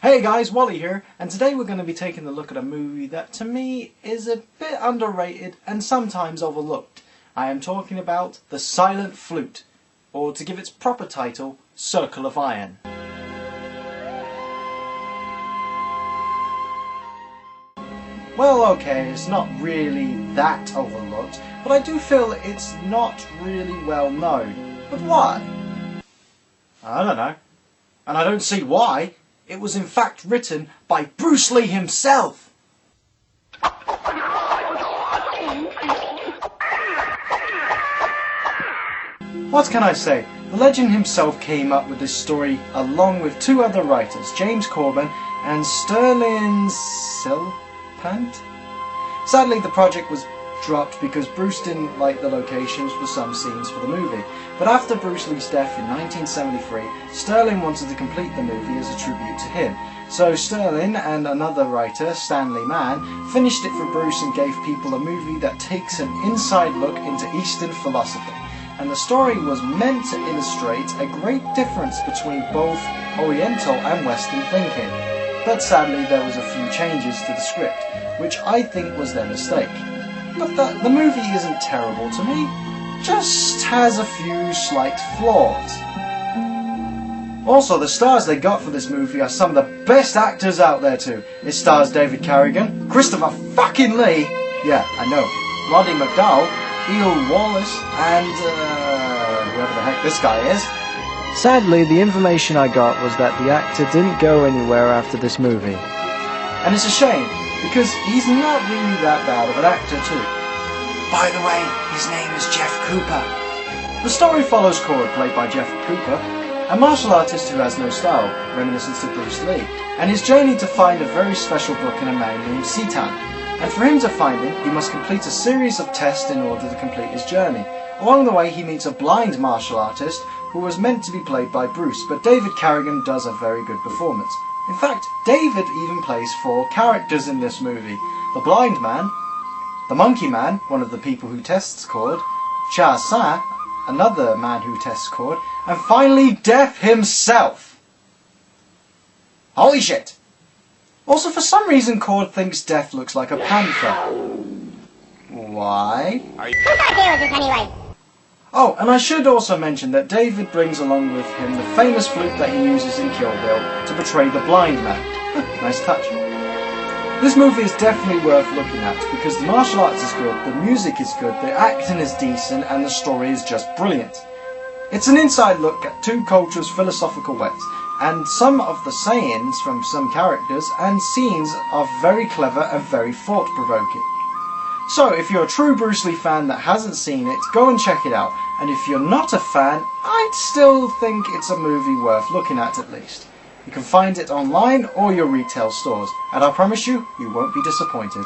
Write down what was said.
Hey guys, Whalley here, and today we're going to be taking a look at a movie that to me is a bit underrated and sometimes overlooked. I am talking about The Silent Flute, or to give its proper title, Circle of Iron. Well, okay, it's not really that overlooked, but I do feel it's not really well known. But why? I don't know. And I don't see why. It was in fact written by Bruce Lee himself. What can I say? The legend himself came up with this story along with two other writers, James Corbin and Sterling Silpant. Sadly, the project was dropped because Bruce didn't like the locations for some scenes for the movie. But after Bruce Lee's death in 1973, Sterling wanted to complete the movie as a tribute to him. So Sterling and another writer, Stanley Mann, finished it for Bruce and gave people a movie that takes an inside look into Eastern philosophy. And the story was meant to illustrate a great difference between both Oriental and Western thinking. But sadly there was a few changes to the script, which I think was their mistake. But the movie isn't terrible to me, just has a few slight flaws. Also, the stars they got for this movie are some of the best actors out there too. It stars David Carradine, Christopher fucking Lee, yeah, I know, Roddy McDowall, Eel Wallace, and whoever the heck this guy is. Sadly, the information I got was that the actor didn't go anywhere after this movie. And it's a shame, because he's not really that bad of an actor too. By the way, his name is Jeff Cooper. The story follows Cord, played by Jeff Cooper, a martial artist who has no style, reminiscent of Bruce Lee, and his journey to find a very special book in a man named Sitan. And for him to find it, he must complete a series of tests in order to complete his journey. Along the way, he meets a blind martial artist who was meant to be played by Bruce, but David Carradine does a very good performance. In fact, David even plays 4 characters in this movie. The blind man, the monkey man, one of the people who tests Cord, Cha Sa, another man who tests Cord, and finally Death himself. Holy shit! Also, for some reason, Cord thinks Death looks like a panther. Why? Whose idea was this anyway? Oh, and I should also mention that David brings along with him the famous flute that he uses in Kill Bill to portray the blind man. Nice touch. This movie is definitely worth looking at because the martial arts is good, the music is good, the acting is decent, and the story is just brilliant. It's an inside look at two cultures' philosophical ways, and some of the sayings from some characters and scenes are very clever and very thought-provoking. So, if you're a true Bruce Lee fan that hasn't seen it, go and check it out. And if you're not a fan, I'd still think it's a movie worth looking at least. You can find it online or your retail stores, and I promise you, you won't be disappointed.